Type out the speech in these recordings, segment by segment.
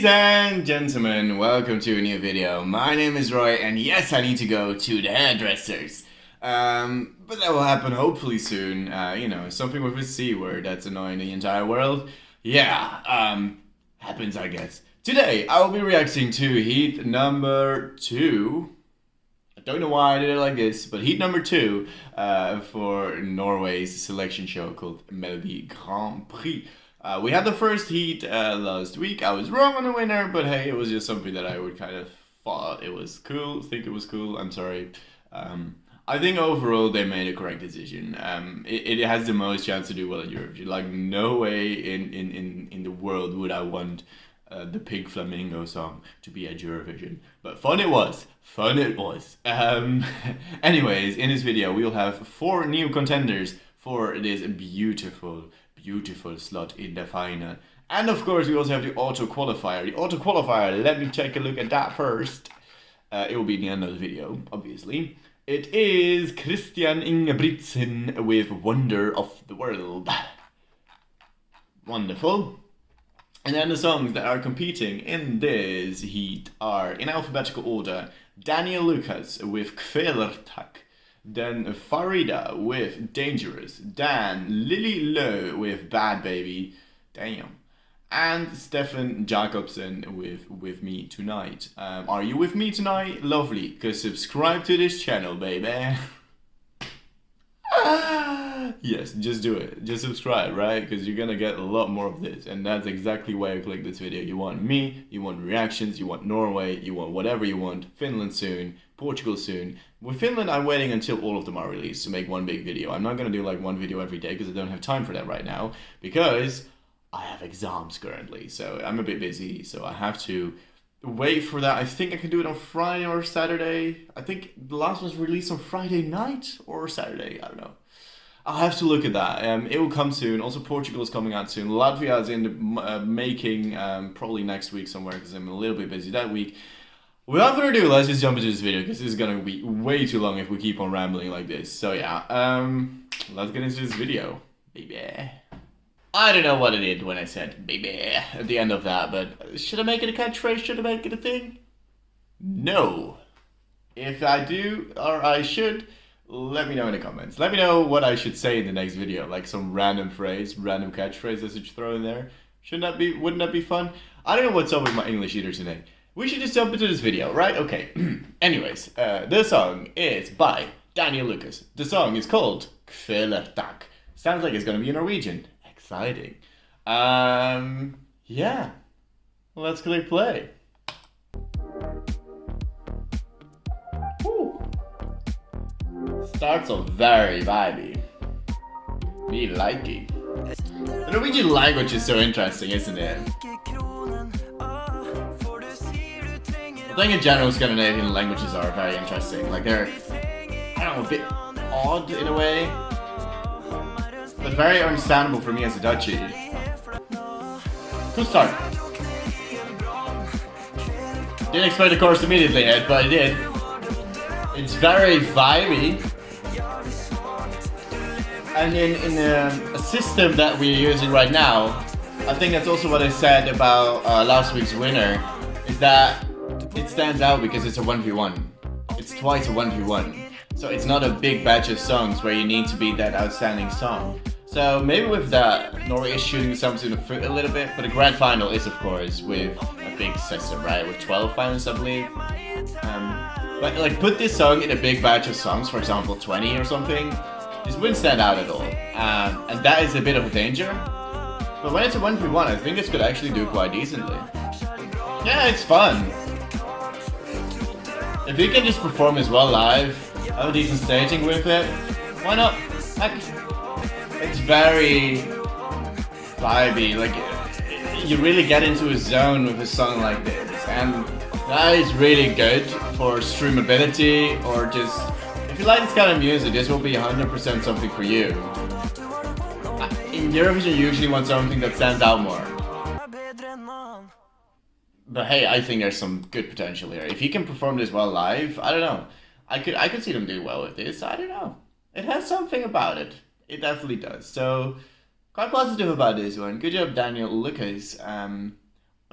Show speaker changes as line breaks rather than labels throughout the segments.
Ladies and gentlemen, welcome to a new video. My name is Roy, and yes, I need to go to the hairdressers. But that will happen hopefully soon. You know, something with a C word that's annoying the entire world. Yeah, happens, I guess. Today, I will be reacting to heat number 2. I don't know why I did it like this, but heat number 2 for Norway's selection show called Melodi Grand Prix. We had the first heat last week. I was wrong on the winner, but hey, it was just something that I would kind of thought it was cool, think it was cool. I'm sorry. I think overall they made a correct decision. It has the most chance to do well at Eurovision. Like, no way in the world would I want the Pink Flamingo song to be at Eurovision. But fun it was. Fun it was. Anyways, in this video we'll have 4 new contenders for this beautiful slot in the final. And of course we also have the Auto-Qualifier. The Auto-Qualifier, let me take a look at that first. It will be in the end of the video, obviously. It is Christian Ingebrigtsen with Wonder of the World. Wonderful. And then the songs that are competing in this heat are, in alphabetical order, Lukas with Kvelertak. Then Farida with Dangerous. Dan Löwe with Bad Baby. Damn. And Steffen Jakobsen with Me Tonight. Are you with me tonight? Lovely, because subscribe to this channel, baby. Yes, just do it. Just subscribe, right? Because you're gonna get a lot more of this. And that's exactly why I clicked this video. You want me, you want reactions, you want Norway, you want whatever you want. Finland soon, Portugal soon. With Finland, I'm waiting until all of them are released to make one big video. I'm not gonna do like one video every day because I don't have time for that right now. Because I have exams currently, so I'm a bit busy. So I have to wait for that. I think I can do it on Friday or Saturday. I think the last was released on Friday night or Saturday. I don't know. I'll have to look at that. It will come soon. Also, Portugal is coming out soon. Latvia is in the making probably next week somewhere because I'm a little bit busy that week. Without further ado, let's just jump into this video because this is gonna be way too long if we keep on rambling like this. So yeah, let's get into this video, baby. I don't know what I did when I said baby at the end of that, but should I make it a catchphrase? Should I make it a thing? No. If I do, or I should, let me know in the comments. Let me know what I should say in the next video, like some random phrase, random catchphrase I should throw in there. Wouldn't that be fun? I don't know what's up with my English either today. We should just jump into this video, right? Okay. Anyways, the song is by Lukas. The song is called Kvelertak. Sounds like it's gonna be in Norwegian. Exciting. Yeah. Let's click play. Woo. Starts off very vibey. Me like it. The Norwegian language is so interesting, isn't it? I think in general Scandinavian languages are very interesting. Like they're, I don't know, a bit odd in a way, but very understandable for me as a Dutchie. Good start. Didn't expect the chorus immediately yet, but I did. It's very vibey. And in a system that we're using right now, I think that's also what I said about last week's winner, is that it stands out because it's a 1v1. It's twice a 1v1. So it's not a big batch of songs where you need to be that outstanding song. So maybe with that, Norway is shooting themselves in the foot a little bit, but the grand final is of course with a big system, right? With 12 finals, I believe. But like put this song in a big batch of songs, for example 20 or something, this wouldn't stand out at all. And that is a bit of a danger. But when it's a 1v1, I think this could actually do quite decently. Yeah, it's fun. If you can just perform as well live, have a decent staging with it, why not? Heck, it's very vibey, like you really get into a zone with a song like this, and that is really good for streamability, or just, if you like this kind of music, this will be 100% something for you. In Eurovision you usually want something that stands out more. But hey, I think there's some good potential here. If you can perform this well live, I don't know. I could see them do well with this. I don't know. It has something about it. It definitely does. So, quite positive about this one. Good job, Lukas.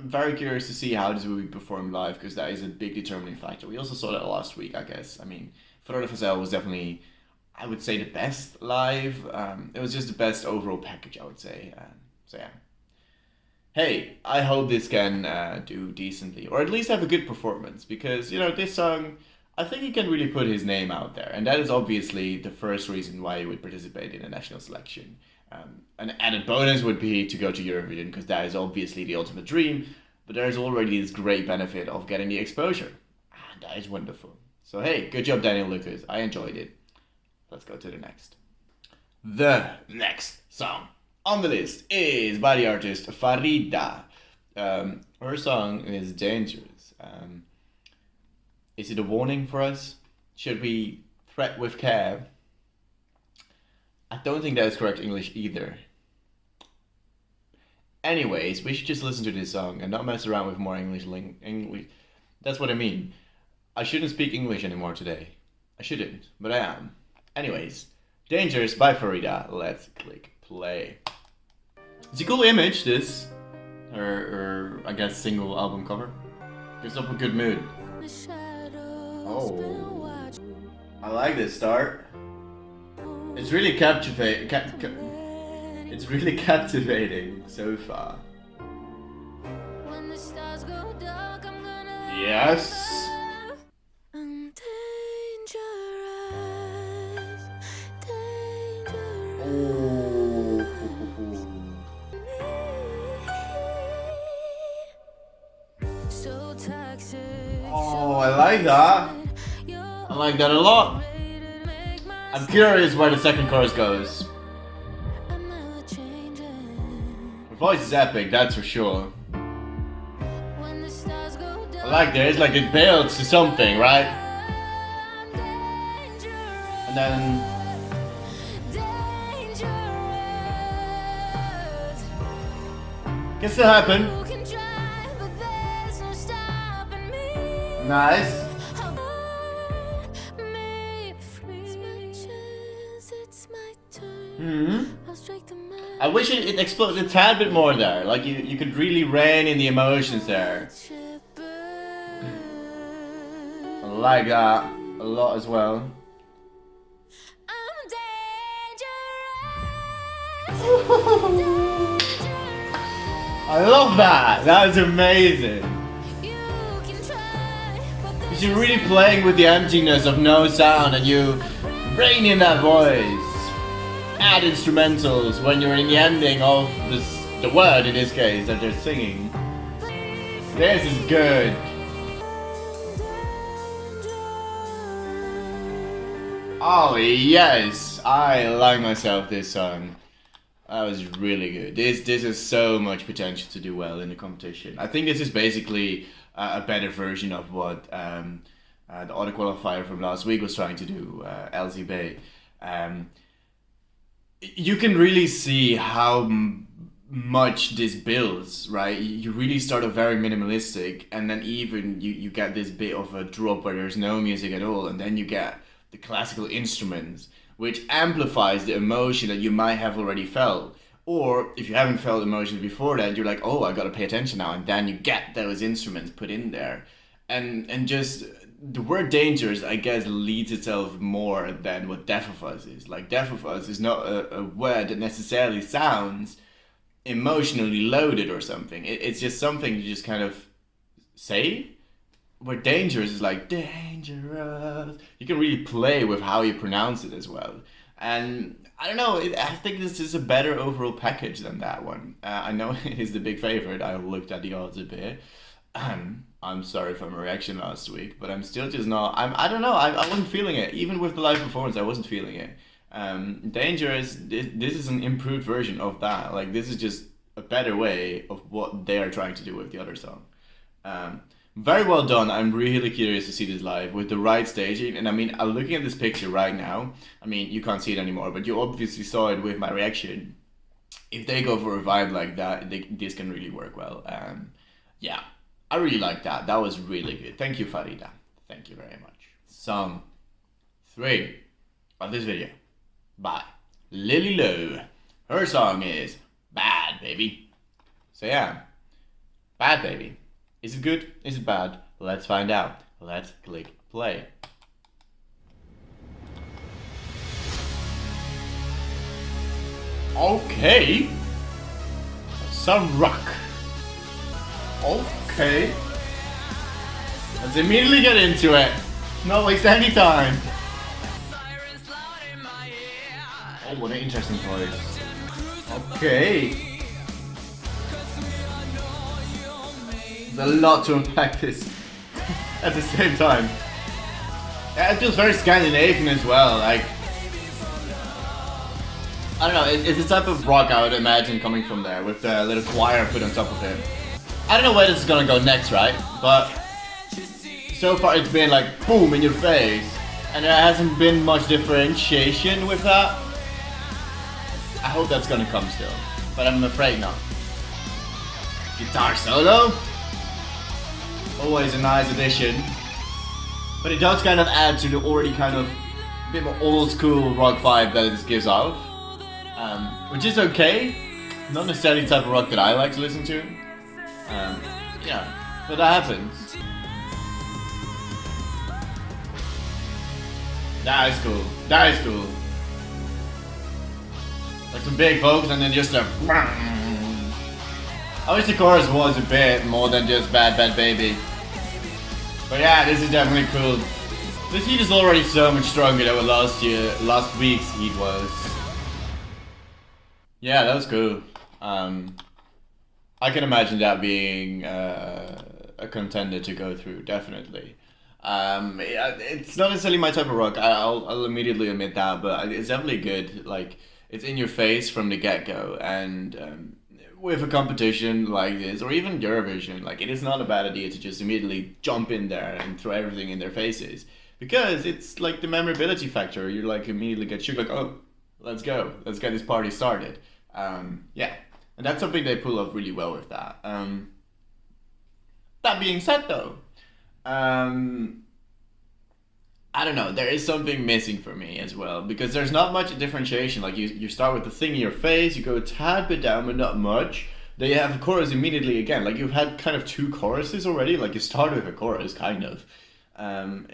I'm very curious to see how this will be performed live, because that is a big determining factor. We also saw that last week, I guess. I mean, Farida was definitely, I would say, the best live. It was just the best overall package, I would say. So yeah. Hey, I hope this can do decently, or at least have a good performance, because, you know, this song, I think he can really put his name out there, and that is obviously the first reason why he would participate in a national selection. An added bonus would be to go to Eurovision, because that is obviously the ultimate dream, but there is already this great benefit of getting the exposure, and that is wonderful. So hey, good job Daniel Lukas, I enjoyed it. Let's go to the next. The next song on the list is by the artist Farida. Her song is Dangerous. Is it a warning for us? Should we tread with care? I don't think that is correct English either. Anyways, we should just listen to this song and not mess around with more English. That's what I mean. I shouldn't speak English anymore today. I shouldn't, but I am. Anyways, Dangerous by Farida. Let's click play. It's a cool image, this. Her I guess, single album cover. Gives up a good mood. Oh. I like this start. It's really it's really captivating so far. Yes. Oh, I like that. I like that a lot. I'm curious where the second chorus goes. Her voice is epic, that's for sure. I like this, like it builds to something, right? And then... Can still happen. Nice. I wish it exploded a tad bit more there. Like you could really rein in the emotions there. I like that a lot as well. I love that. That is amazing. You're really playing with the emptiness of no sound, and you rein in that voice. Add instrumentals when you're in the ending of the word, in this case, that they're singing. This is good. Oh yes, I like myself this song. That was really good. This has so much potential to do well in the competition. I think this is basically a better version of what the Auto-Qualifier from last week was trying to do, LZB. You can really see how much this builds, right? You really start off very minimalistic, and then even you get this bit of a drop where there's no music at all, and then you get the classical instruments, which amplifies the emotion that you might have already felt. Or if you haven't felt emotions before that, you're like, oh, I gotta pay attention now, and then you get those instruments put in there. And just the word dangerous, I guess, leads itself more than what Deaf of Us is. Like, Deaf of Us is not a word that necessarily sounds emotionally loaded or something. It's just something you just kind of say. Where dangerous is like, dangerous. You can really play with how you pronounce it as well. And I don't know, I think this is a better overall package than that one. I know it is the big favorite. I looked at the odds a bit. I'm sorry for my reaction last week, but I'm still just not. I don't know. I wasn't feeling it. Even with the live performance, I wasn't feeling it. Dangerous. This is an improved version of that. Like, this is just a better way of what they are trying to do with the other song. Very well done. I'm really curious to see this live with the right staging. And I mean, I'm looking at this picture right now. I mean, you can't see it anymore, but you obviously saw it with my reaction. If they go for a vibe like that, this can really work well. Yeah, I really like that. That was really good. Thank you, Farida. Thank you very much. Song 3 of this video by Löwe. Her song is Bad, baby. So yeah. Bad Baby. Is it good? Is it bad? Let's find out. Let's click play. Okay. Some rock. Okay. Let's immediately get into it. Not waste any time. Oh, what an interesting voice. Okay. There's a lot to unpack this at the same time. Yeah, it feels very Scandinavian as well. Like, I don't know, it's the type of rock I would imagine coming from there with the little choir put on top of it. I don't know where this is gonna go next, right? But so far it's been like boom in your face, and there hasn't been much differentiation with that. I hope that's gonna come still, but I'm afraid not. Guitar solo, always a nice addition, but it does kind of add to the already kind of a bit more old school rock vibe that it gives off, which is okay. Not necessarily the type of rock that I like to listen to. Yeah, but that happens. That is cool. That is cool. Like some big vocals and then just a. I wish the chorus was a bit more than just Bad Bad Baby. But yeah, this is definitely cool. This heat is already so much stronger than what last week's heat was. Yeah, that was cool. I can imagine that being a contender to go through, definitely. It's not necessarily my type of rock, I'll immediately admit that, but it's definitely good. Like, it's in your face from the get-go, and with a competition like this, or even Eurovision, like, it is not a bad idea to just immediately jump in there and throw everything in their faces, because it's like the memorability factor. You like immediately get shook, like, oh, let's go, let's get this party started. Yeah, and that's something they pull off really well with that. That being said, though, I don't know, there is something missing for me as well, because there's not much differentiation. Like, you start with the thing in your face, you go a tad bit down, but not much. Then you have a chorus immediately again. Like, you've had kind of two choruses already. Like, you start with a chorus, kind of,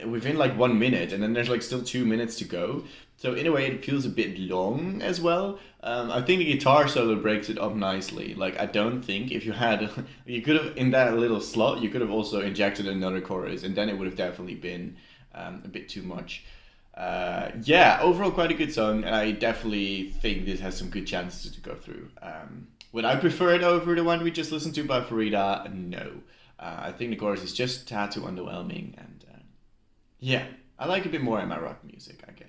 within like 1 minute, and then there's like still 2 minutes to go. So in a way, it feels a bit long as well. I think the guitar solo breaks it up nicely. Like, I don't think if you had, you could have, in that little slot, you could have also injected another chorus, and then it would have definitely been a bit too much. Yeah, overall quite a good song, and I definitely think this has some good chances to go through. Would I prefer it over the one we just listened to by Farida? No. I think the chorus is just a tad too underwhelming, and yeah, I like a bit more in my rock music, I guess.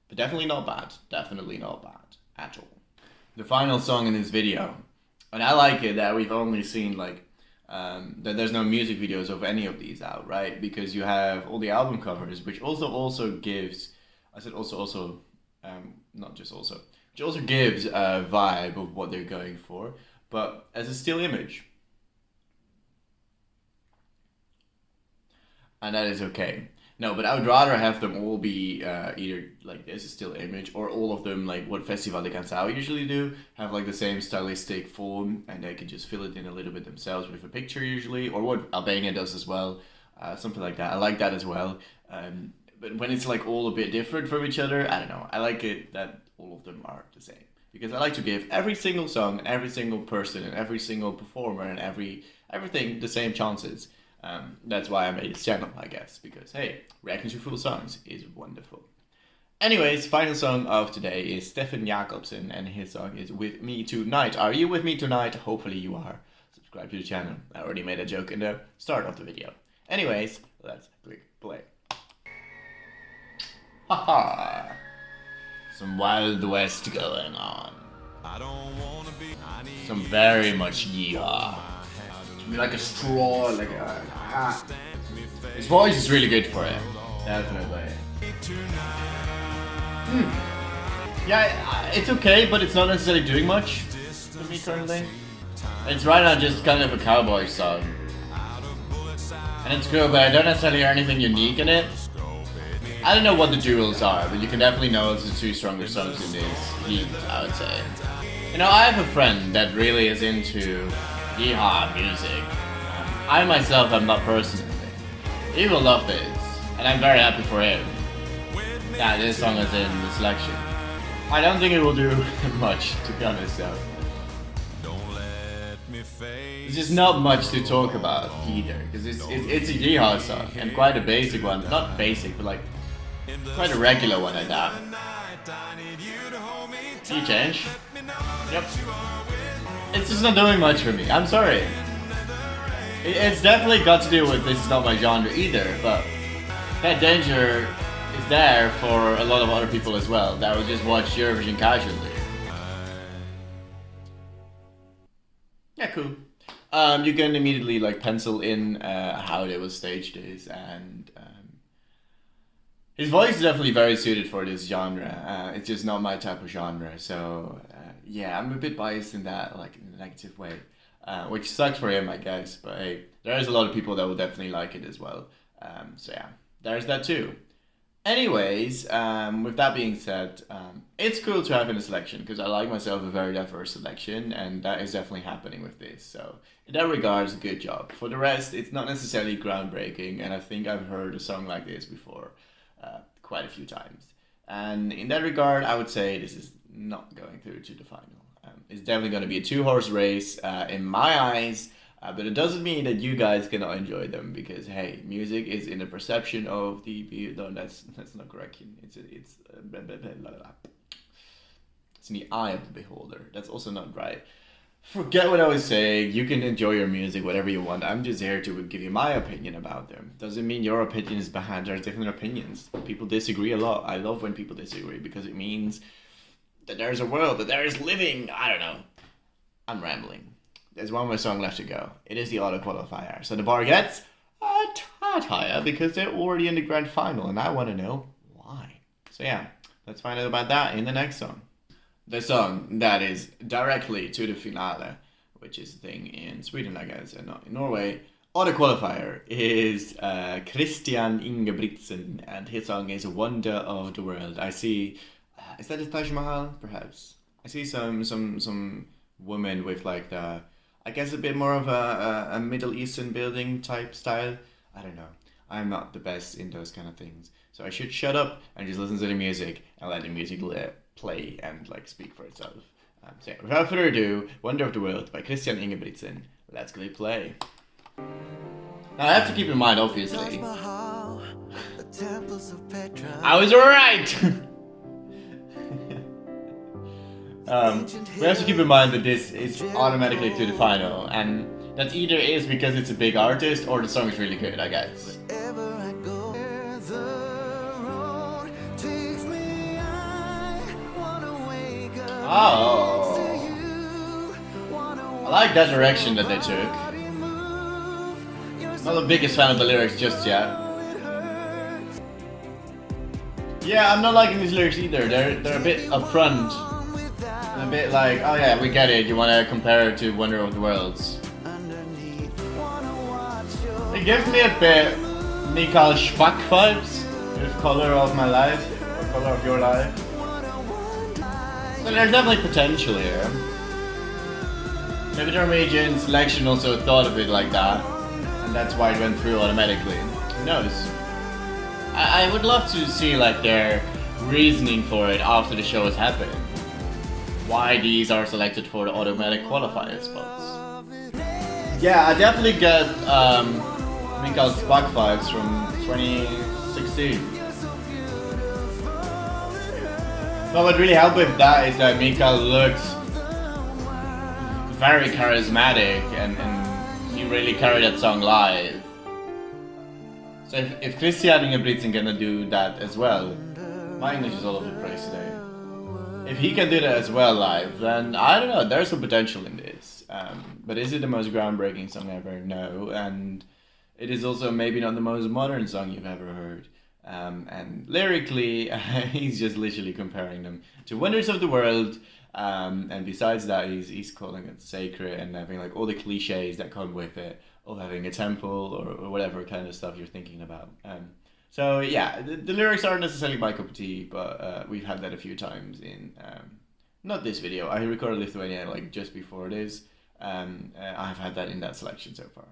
But definitely not bad. Definitely not bad at all. The final song in this video, and I like it that we've only seen like that there's no music videos of any of these out, right? Because you have all the album covers, which also gives, I said also, not just also, which also gives a vibe of what they're going for, but as a still image. And that is okay. No, but I would rather have them all be either like this, a still image, or all of them like what Festival de Canção usually do, have like the same stylistic form, and they can just fill it in a little bit themselves with a picture usually, or what Albania does as well, something like that. I like that as well. But when it's like all a bit different from each other, I don't know. I like it that all of them are the same, because I like to give every single song, every single person, and every single performer, and everything the same chances. That's why I made this channel, I guess, because hey, reacting to full songs is wonderful. Anyways, final song of today is Steffen Jakobsen, and his song is With Me Tonight. Are you with me tonight? Hopefully you are. Subscribe to the channel. I already made a joke in the start of the video. Anyways, let's click play. Haha! Some Wild West going on. Some very much yeehaw. Like a straw, like a... His voice is really good for it. Definitely. Yeah, it's okay, but it's not necessarily doing much for me currently. It's right now just kind of a cowboy song. And it's cool, but I don't necessarily hear anything unique in it. I don't know what the duels are, but you can definitely notice the two stronger songs in this heat, I would say. You know, I have a friend that really is into Yeehaw music. I myself am not personally. He will love this, and I'm very happy for him. Yeah, this song is in the selection. I don't think it will do much, to be honest though. There's just not much to talk about either, because it's a Yeehaw song, and quite a basic one. Not basic, but like, quite a regular one at that. Key change? Yep. It's just not doing much for me, I'm sorry. It's definitely got to do with this is not my genre either, but that danger is there for a lot of other people as well that will just watch Eurovision casually. Yeah, cool. You can immediately like pencil in how they will stage this, and his voice is definitely very suited for this genre. It's just not my type of genre, so yeah, I'm a bit biased in that, like in a negative way, which sucks for him, I guess. But hey, there's a lot of people that will definitely like it as well. So yeah, there's that too. Anyways, with that being said, it's cool to have in a selection because I like myself a very diverse selection, and that is definitely happening with this. So in that regards, good job. For the rest, it's not necessarily groundbreaking, and I think I've heard a song like this before quite a few times. And in that regard, I would say this is not going through to the final. It's definitely going to be a two-horse race in my eyes. But it doesn't mean that you guys cannot enjoy them, because hey, music is in the perception of the no, that's not correct. It's in the eye of the beholder. That's also not right. Forget what I was saying. You can enjoy your music whatever you want. I'm just here to give you my opinion about them. Doesn't mean your opinion is bad. There's different opinions. People disagree a lot. I love when people disagree because it means that there's a world, that there is living. I don't know. I'm rambling. There's one more song left to go. It is the Auto-Qualifier. So the bar gets a tad higher because they're already in the grand final, and I want to know why. So yeah, let's find out about that in the next song. The song that is directly to the finale, which is a thing in Sweden, I guess, and not in Norway. Auto-Qualifier is Christian Ingebrigtsen, and his song is Wonder of the World. I see, is that a Taj Mahal? Perhaps. I see some women with like the, I guess a bit more of a Middle Eastern building type style. I don't know. I'm not the best in those kind of things. So I should shut up and just listen to the music and let the music play and like speak for itself. So yeah, without further ado, Wonder of the World by Christian Ingebrigtsen. Let's click play. Now I have to keep in mind, obviously, I was right! We have to keep in mind that this is automatically to the final, and that either is because it's a big artist or the song is really good, I guess. Oh, I like that direction that they took. Not the biggest fan of the lyrics just yet. Yeah, I'm not liking these lyrics either. They're a bit upfront. A bit like, oh yeah, we get it, you want to compare it to Wonder of the Worlds. It gives me a bit Mikael Schwack vibes, with Color of My Life, or Color of Your Life. So there's definitely potential here. Maybe the Norwegian selection also thought of it like that, and that's why it went through automatically. Who knows? I would love to see like their reasoning for it after the show has happened. Why these are selected for the automatic qualifier spots. Yeah, I definitely get Mikael Schwack vibes from 2016. But what really helped with that is that Mikael looks very charismatic and he really carried that song live. So if Christian Ingebrigtsen gonna do that as well, my English is all over the place today. If he can do that as well live, then I don't know, there's some potential in this. But is it the most groundbreaking song ever? No. And it is also maybe not the most modern song you've ever heard. And lyrically, he's just literally comparing them to Wonders of the World. And besides that, he's calling it sacred and having like all the cliches that come with it, of having a temple or whatever kind of stuff you're thinking about. So yeah, the lyrics aren't necessarily my cup of tea, but we've had that a few times in, not this video, I recorded Lithuania like just before this, I've had that in that selection so far.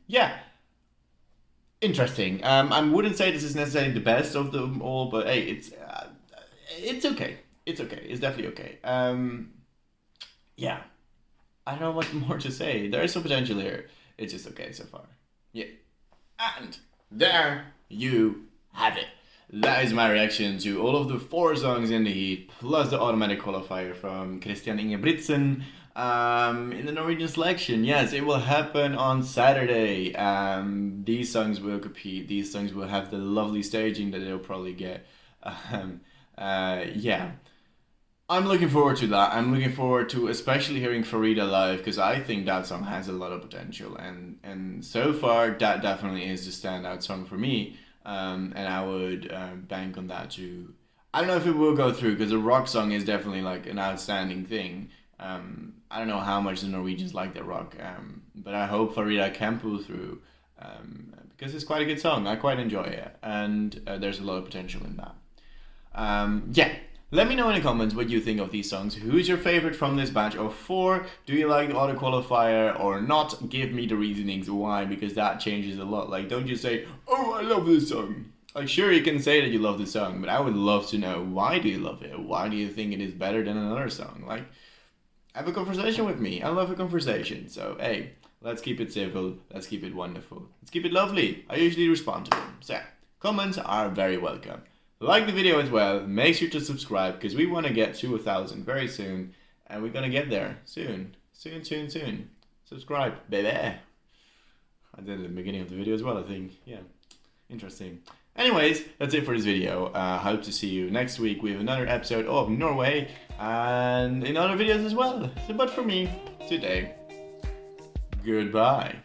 Yeah, interesting. I wouldn't say this is necessarily the best of them all, but hey, it's okay. It's okay. It's definitely okay. Yeah, I don't know what more to say. There is some potential here. It's just okay so far. Yeah, and there you have it. That is my reaction to all of the 4 songs in the heat, plus the automatic qualifier from Christian Ingebrigtsen in the Norwegian selection. Yes, it will happen on Saturday. These songs will compete. These songs will have the lovely staging that they'll probably get. Yeah. I'm looking forward to that. I'm looking forward to especially hearing Farida live, because I think that song has a lot of potential, and so far that definitely is the standout song for me. And I would bank on that too. I don't know if it will go through, because a rock song is definitely like an outstanding thing. I don't know how much the Norwegians like that rock, but I hope Farida can pull through, because it's quite a good song. I quite enjoy it, and there's a lot of potential in that. Yeah. Let me know in the comments what you think of these songs. Who's your favorite from this batch of 4? Do you like the auto-qualifier or not? Give me the reasonings why, because that changes a lot. Like, don't just say, oh, I love this song. Like, sure, you can say that you love the song, but I would love to know, why do you love it? Why do you think it is better than another song? Like, have a conversation with me. I love a conversation. So, hey, let's keep it civil. Let's keep it wonderful. Let's keep it lovely. I usually respond to them. So, comments are very welcome. Like the video as well, make sure to subscribe, because we want to get to 1,000 very soon, and we're gonna get there soon. Soon. Subscribe, baby. I did it at the beginning of the video as well, I think. Yeah, interesting. Anyways, that's it for this video. Hope to see you next week with another episode of Norway, and in other videos as well. But for me, today, goodbye.